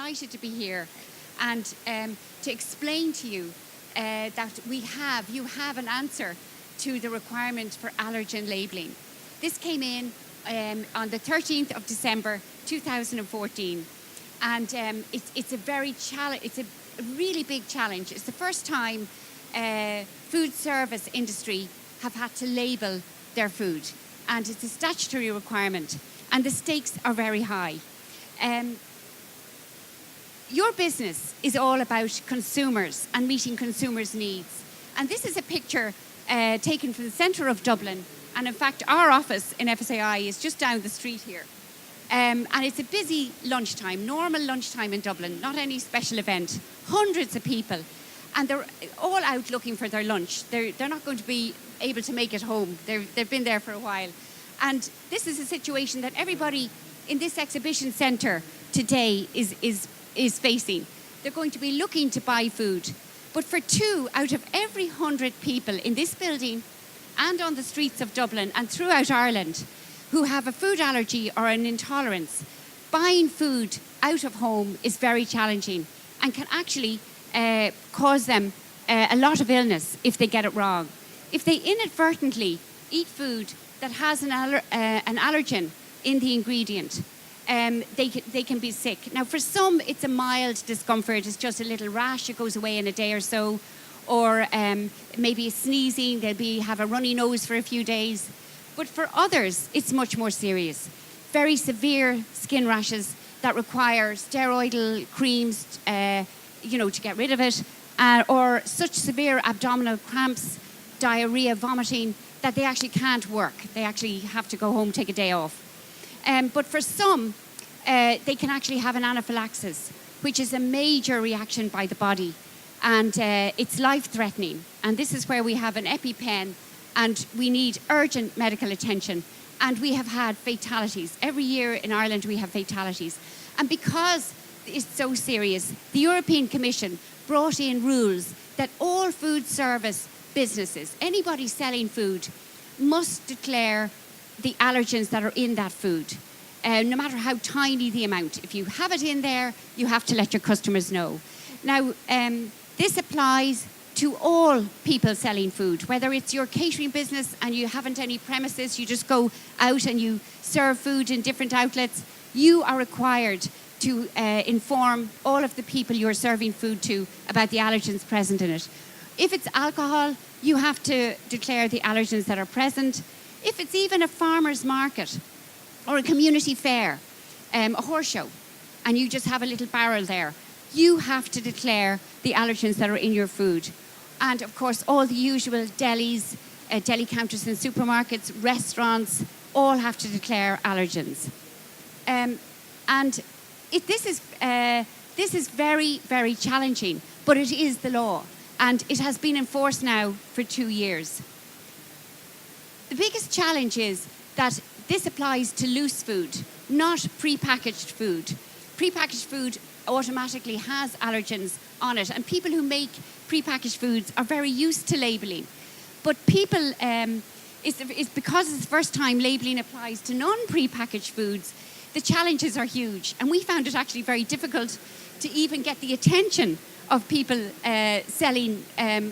delighted to be here and to explain to you that you have an answer to the requirement for allergen labelling. This came in on the 13th of December 2014, and it's a really big challenge. It's the first time food service industry have had to label their food, and it's a statutory requirement, and the stakes are very high. Your business is all about consumers and meeting consumers' needs. And this is a picture taken from the centre of Dublin. And in fact, our office in FSAI is just down the street here. And it's a busy lunchtime, normal lunchtime in Dublin, not any special event. Hundreds of people. And they're all out looking for their lunch. They're not going to be able to make it home. They've been there for a while. And this is a situation that everybody in this exhibition centre today is facing. They're going to be looking to buy food. But for 2 out of every 100 people in this building and on the streets of Dublin and throughout Ireland who have a food allergy or an intolerance, buying food out of home is very challenging and can actually cause them a lot of illness if they get it wrong. If they inadvertently eat food that has an allergen in the ingredient, they can be sick. Now, for some, it's a mild discomfort. It's just a little rash. It goes away in a day or so. Or maybe sneezing. They'll have a runny nose for a few days. But for others, it's much more serious. Very severe skin rashes that require steroidal creams, to get rid of it. Or such severe abdominal cramps, diarrhea, vomiting, that they actually can't work. They actually have to go home, take a day off. But for some, they can actually have an anaphylaxis, which is a major reaction by the body. And it's life-threatening. And this is where we have an EpiPen, and we need urgent medical attention. And we have had fatalities. Every year in Ireland, we have fatalities. And because it's so serious, the European Commission brought in rules that all food service businesses, anybody selling food, must declare the allergens that are in that food, no matter how tiny the amount. If you have it in there, you have to let your customers know. Now, this applies to all people selling food, whether it's your catering business and you haven't any premises, you just go out and you serve food in different outlets, you are required to inform all of the people you're serving food to about the allergens present in it. If it's alcohol, you have to declare the allergens that are present. If it's even a farmer's market or a community fair, a horse show, and you just have a little barrel there, you have to declare the allergens that are in your food. And of course, all the usual delis, deli counters in supermarkets, restaurants, all have to declare allergens. This is very, very challenging, but it is the law. And it has been enforced now for 2 years. The biggest challenge is that this applies to loose food, not pre-packaged food. Pre-packaged food automatically has allergens on it, and people who make pre-packaged foods are very used to labelling. But people, it's because it's the first time labelling applies to non-pre-packaged foods, the challenges are huge. And we found it actually very difficult to even get the attention of people selling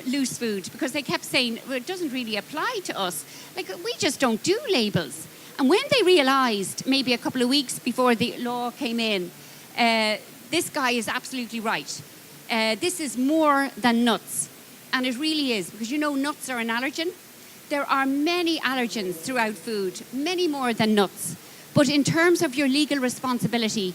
loose food, because they kept saying, well, it doesn't really apply to us. Like, we just don't do labels. And when they realised, maybe a couple of weeks before the law came in, this guy is absolutely right. This is more than nuts. And it really is, because nuts are an allergen. There are many allergens throughout food, many more than nuts. But in terms of your legal responsibility,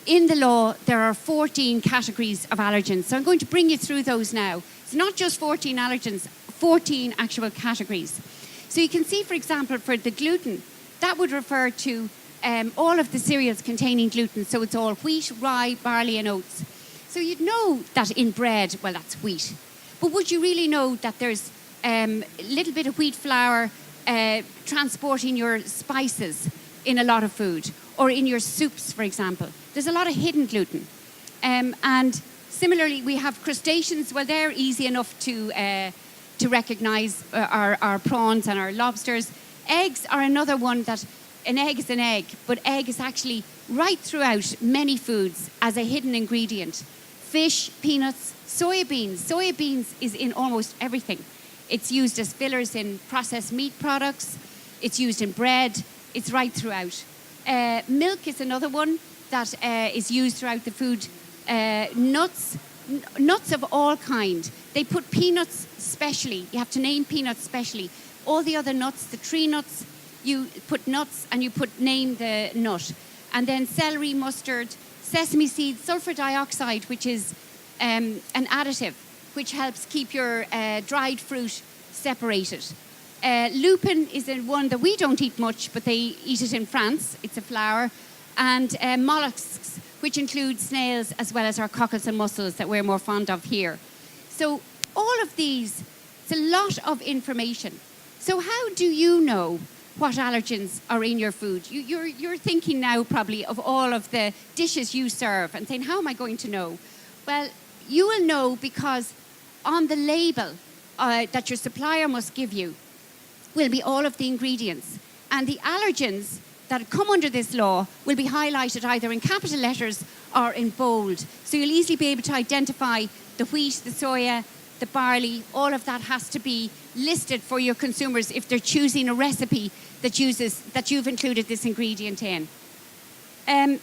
in the law, there are 14 categories of allergens. So I'm going to bring you through those now. It's not just 14 allergens, 14 actual categories. So you can see, for example, for the gluten, that would refer to all of the cereals containing gluten. So it's all wheat, rye, barley, and oats. So you'd know that in bread, well, that's wheat. But would you really know that there's a little bit of wheat flour transporting your spices in a lot of food, or in your soups, for example? There's a lot of hidden gluten. And similarly, we have crustaceans. Well, they're easy enough to recognise, our prawns and our lobsters. Eggs are another one that an egg is an egg, but egg is actually right throughout many foods as a hidden ingredient. Fish, peanuts, soya beans. Soya beans is in almost everything. It's used as fillers in processed meat products. It's used in bread. It's right throughout. Milk is another one that is used throughout the food. Nuts of all kind. They put peanuts specially. You have to name peanuts specially. All the other nuts, the tree nuts, you put nuts and you name the nut. And then celery, mustard, sesame seeds, sulfur dioxide, which is an additive, which helps keep your dried fruit separated. Lupin is one that we don't eat much, but they eat it in France. It's a flour. And mollusks, which include snails as well as our cockles and mussels that we're more fond of here. So all of these, it's a lot of information. So how do you know what allergens are in your food? You're thinking now probably of all of the dishes you serve and saying, how am I going to know? Well, you will know because on the label that your supplier must give you will be all of the ingredients. And the allergens that come under this law will be highlighted either in capital letters or in bold. So you'll easily be able to identify the wheat, the soya, the barley. All of that has to be listed for your consumers if they're choosing a recipe that you've included this ingredient in. And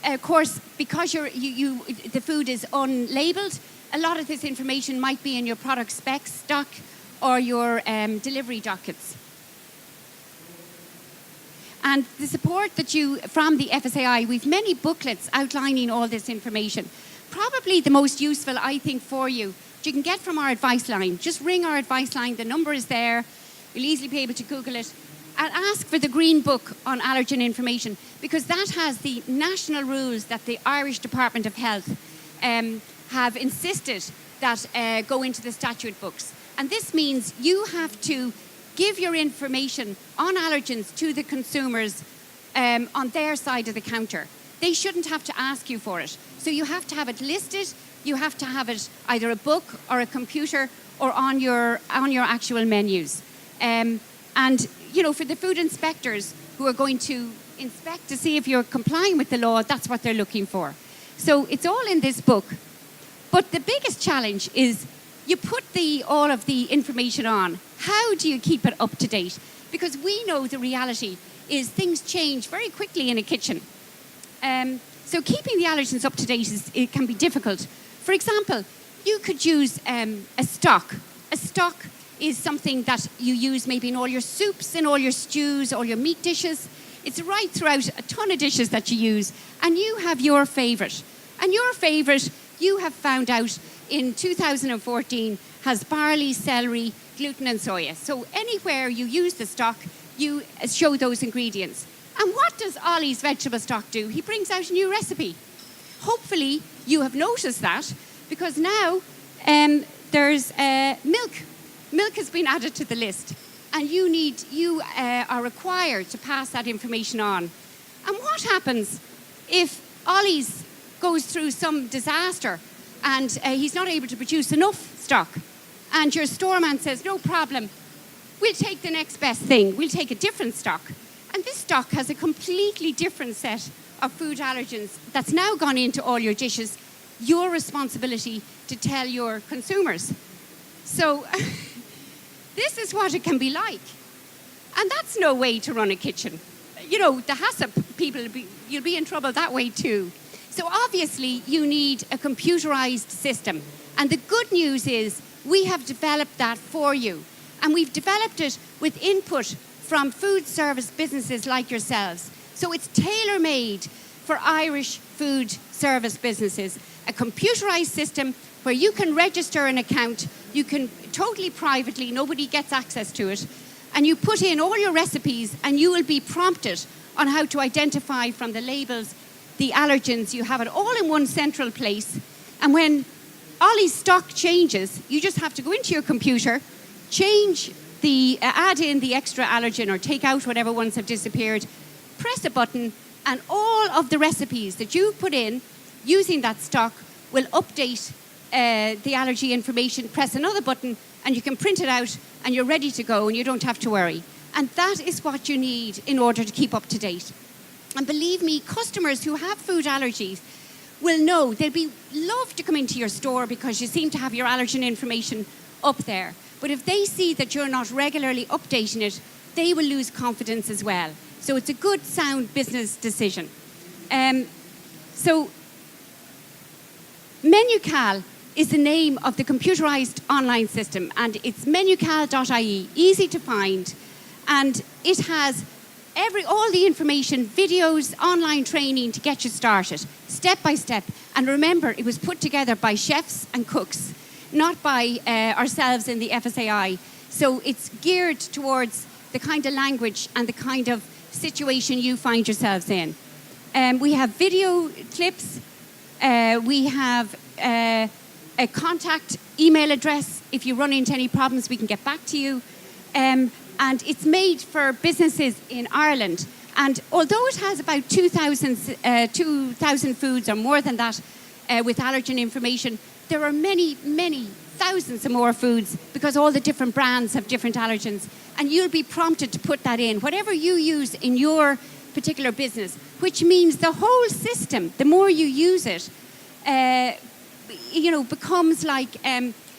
of course, because the food is unlabeled, a lot of this information might be in your product specs, stock, or your delivery dockets. And the support from the FSAI, we've many booklets outlining all this information. Probably the most useful, I think, for you, you can get from our advice line. Just ring our advice line. The number is there. You'll easily be able to Google it. And ask for the Green Book on allergen information, because that has the national rules that the Irish Department of Health have insisted that go into the statute books. And this means you have to give your information on allergens to the consumers on their side of the counter. They shouldn't have to ask you for it. So you have to have it listed. You have to have it either a book or a computer or on your actual menus. And you know, for the food inspectors who are going to inspect to see if you're complying with the law, that's what they're looking for. So it's all in this book. But the biggest challenge is you put all of the information on. How do you keep it up to date? Because we know the reality is things change very quickly in a kitchen. So keeping the allergens up to date it can be difficult. For example, you could use a stock. A stock is something that you use maybe in all your soups, in all your stews, all your meat dishes. It's right throughout a ton of dishes that you use. And you have your favourite. And your favourite, you have found out in 2014, has barley, celery, gluten and soya. So anywhere you use the stock, you show those ingredients. And what does Ollie's vegetable stock do? He brings out a new recipe. Hopefully you have noticed that, because now there's milk. Milk has been added to the list, and you are required to pass that information on. And what happens if Ollie's goes through some disaster and he's not able to produce enough stock, and your storeman says, no problem, we'll take the next best thing, we'll take a different stock. And this stock has a completely different set of food allergens that's now gone into all your dishes. Your responsibility to tell your consumers. So this is what it can be like. And that's no way to run a kitchen. You know, the HACCP people, you'll be in trouble that way too. So obviously you need a computerized system. And the good news is we have developed that for you. And we've developed it with input from food service businesses like yourselves. So it's tailor-made for Irish food service businesses. A computerized system where you can register an account, you can totally privately, nobody gets access to it, and you put in all your recipes and you will be prompted on how to identify from the labels the allergens. You have it all in one central place. And when Ollie's stock changes, you just have to go into your computer, add in the extra allergen or take out whatever ones have disappeared, press a button, and all of the recipes that you've put in using that stock will update the allergy information, press another button, and you can print it out and you're ready to go and you don't have to worry. And that is what you need in order to keep up to date. And believe me, customers who have food allergies will know they'll love to come into your store because you seem to have your allergen information up there. But if they see that you're not regularly updating it, they will lose confidence as well. So it's a good, sound business decision. So MenuCal is the name of the computerized online system, and it's menucal.ie, easy to find, and it has all the information, videos, online training to get you started, step by step. And remember, it was put together by chefs and cooks, not by ourselves in the FSAI. So it's geared towards the kind of language and the kind of situation you find yourselves in. We have video clips. We have a contact email address. If you run into any problems, we can get back to you. And it's made for businesses in Ireland. And although it has about 2,000 foods or more than that with allergen information, there are many, many thousands of more foods because all the different brands have different allergens. And you'll be prompted to put that in, whatever you use in your particular business, which means the whole system, the more you use it, becomes like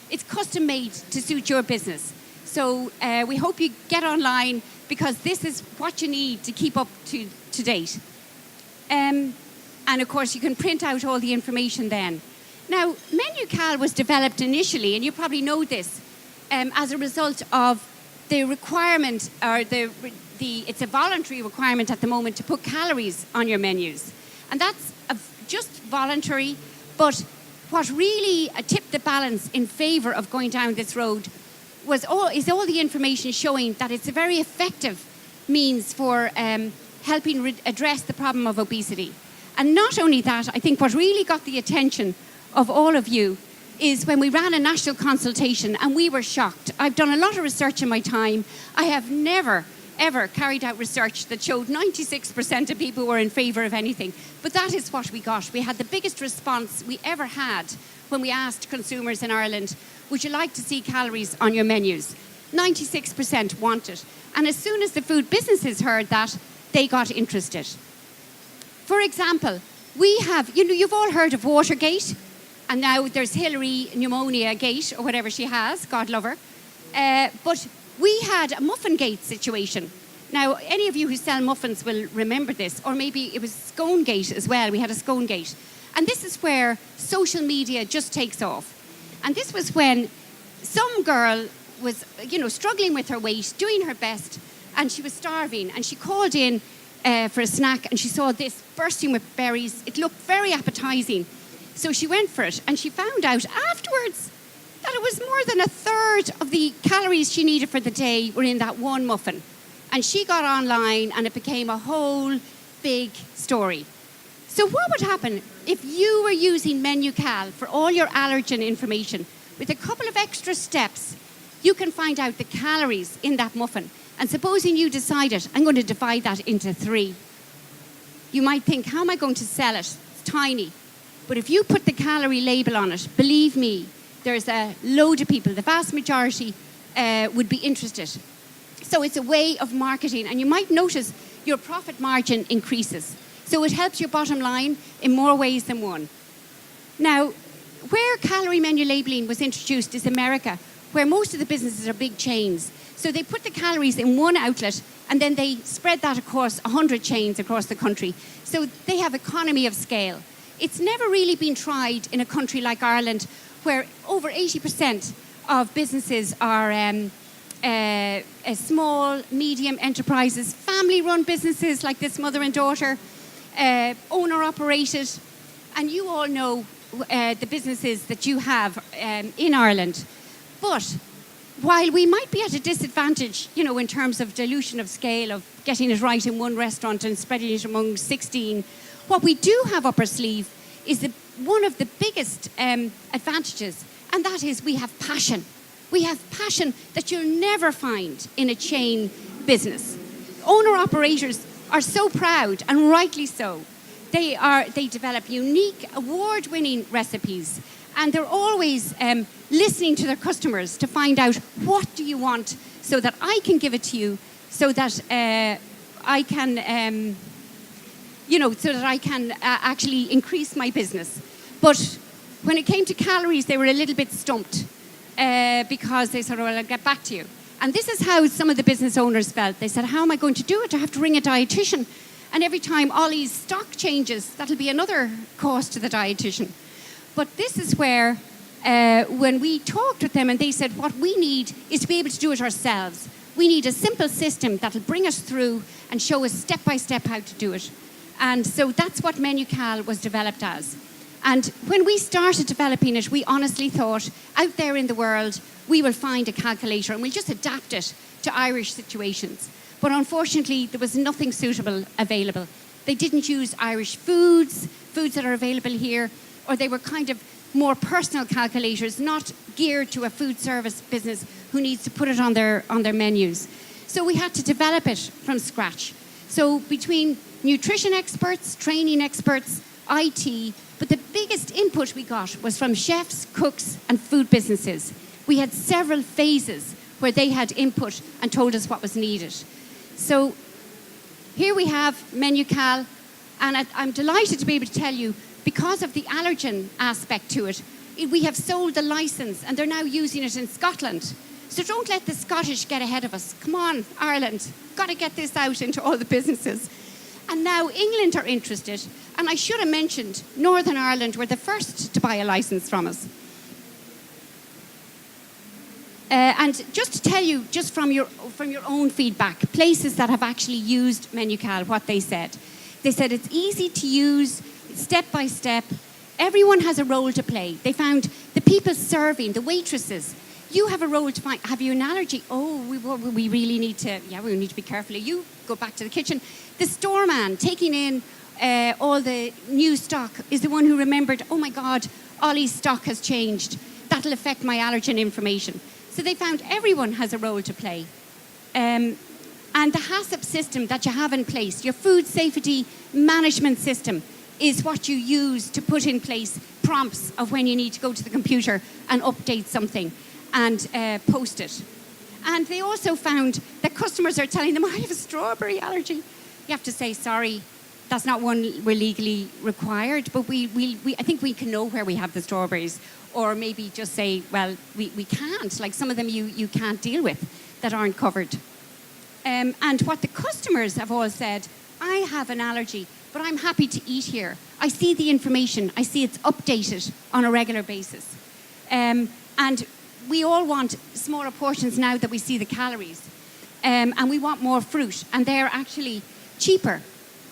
it's custom made to suit your business. So we hope you get online because this is what you need to keep up to date. And of course, you can print out all the information then. Now, MenuCal was developed initially, and you probably know this, as a result of the requirement, or it's a voluntary requirement at the moment to put calories on your menus. And that's just voluntary, but what really tipped the balance in favour of going down this road is all the information showing that it's a very effective means for helping address the problem of obesity. And not only that, I think what really got the attention of all of you is when we ran a national consultation, and we were shocked. I've done a lot of research in my time. I have never, ever carried out research that showed 96% of people were in favour of anything. But that is what we got. We had the biggest response we ever had when we asked consumers in Ireland, would you like to see calories on your menus? 96% wanted. And as soon as the food businesses heard that, they got interested. For example, we have, you've all heard of Watergate, and now there's Hillary Pneumonia Gate, or whatever she has, God love her. But we had a Muffin Gate situation. Now, any of you who sell muffins will remember this, or maybe it was Scone Gate as well. We had a Scone Gate. And this is where social media just takes off. And this was when some girl was, struggling with her weight, doing her best, and she was starving. And she called in for a snack, and she saw this bursting with berries. It looked very appetizing. So she went for it, and she found out afterwards that it was more than a third of the calories she needed for the day were in that one muffin. And she got online, and it became a whole big story. So what would happen if you were using MenuCal for all your allergen information? With a couple of extra steps, you can find out the calories in that muffin. And supposing you decided, I'm going to divide that into 3. You might think, how am I going to sell it? It's tiny. But if you put the calorie label on it, believe me, there's a load of people, the vast majority, would be interested. So it's a way of marketing, and you might notice your profit margin increases. So it helps your bottom line in more ways than one. Now, where calorie menu labeling was introduced is America, where most of the businesses are big chains. So they put the calories in one outlet, and then they spread that across 100 chains across the country. So they have economy of scale. It's never really been tried in a country like Ireland, where over 80% of businesses are small, medium enterprises, family-run businesses like this mother and daughter, owner-operated. And you all know the businesses that you have in Ireland. But while we might be at a disadvantage, in terms of dilution of scale, of getting it right in one restaurant and spreading it among 16, what we do have up our sleeve is one of the biggest advantages, and that is we have passion. We have passion that you'll never find in a chain business. Owner-operators are so proud, and rightly so. They develop unique, award-winning recipes, And they're always listening to their customers to find out, what do you want, so that I can give it to you, so that I can, actually increase my business. But when it came to calories, they were a little bit stumped because they said, well, I'll get back to you. And this is how some of the business owners felt. They said, how am I going to do it? I have to ring a dietitian. And every time Ollie's stock changes, that'll be another cost to the dietitian. But this is where, when we talked with them and they said, what we need is to be able to do it ourselves. We need a simple system that'll bring us through and show us step by step how to do it. And so that's what MenuCal was developed as. And when we started developing it, we honestly thought, out there in the world, we will find a calculator and we'll just adapt it to Irish situations. But unfortunately, there was nothing suitable available. They didn't use Irish foods that are available here, or they were kind of more personal calculators, not geared to a food service business who needs to put it on their menus. So we had to develop it from scratch. So between nutrition experts, training experts, IT, but the biggest input we got was from chefs, cooks, and food businesses. We had several phases where they had input and told us what was needed. So here we have MenuCal, and I'm delighted to be able to tell you, because of the allergen aspect to it, we have sold the license and they're now using it in Scotland. So don't let the Scottish get ahead of us. Come on, Ireland, got to get this out into all the businesses. And now England are interested, and I should have mentioned Northern Ireland were the first to buy a license from us. And just to tell you, just from your own feedback, places that have actually used MenuCal, what they said. They said it's easy to use, step by step. Everyone has a role to play. They found the people serving, the waitresses, you have a role to find. Have you an allergy? Oh, we really need to, we need to be careful. You go back to the kitchen. The store man taking in all the new stock is the one who remembered, oh my God, Ollie's stock has changed. That'll affect my allergen information. So they found everyone has a role to play. And the HACCP system that you have in place, your food safety management system, is what you use to put in place prompts of when you need to go to the computer and update something and post it. And they also found that customers are telling them, I have a strawberry allergy. You have to say, sorry, that's not one we're legally required, but I think we can know where we have the strawberries. Or maybe just say, well, we can't. Like some of them you can't deal with that aren't covered. And what the customers have all said, I have an allergy, but I'm happy to eat here. I see the information. I see it's updated on a regular basis. And we all want smaller portions now that we see the calories. And we want more fruit, and they're actually cheaper.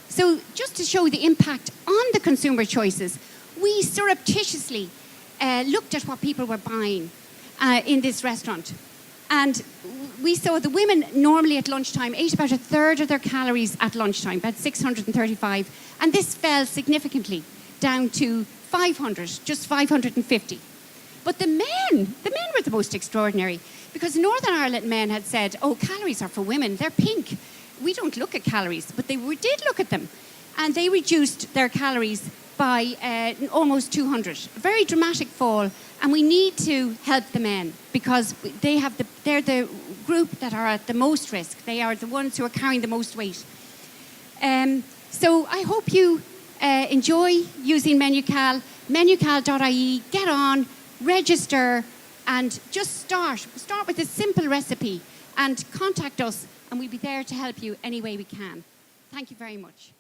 So just to show the impact on the consumer choices, we surreptitiously looked at what people were buying in this restaurant. And we saw the women normally at lunchtime ate about a third of their calories at lunchtime, about 635. And this fell significantly down to 500, just 550. But the men were the most extraordinary, because Northern Ireland men had said, oh, calories are for women, they're pink. We don't look at calories, but they did look at them. And they reduced their calories by almost 200. A very dramatic fall, and we need to help the men because they're the group that are at the most risk. They are the ones who are carrying the most weight. So I hope you enjoy using MenuCal, menucal.ie, get on, register, and just start with a simple recipe and contact us, and we'll be there to help you any way we can. Thank you very much.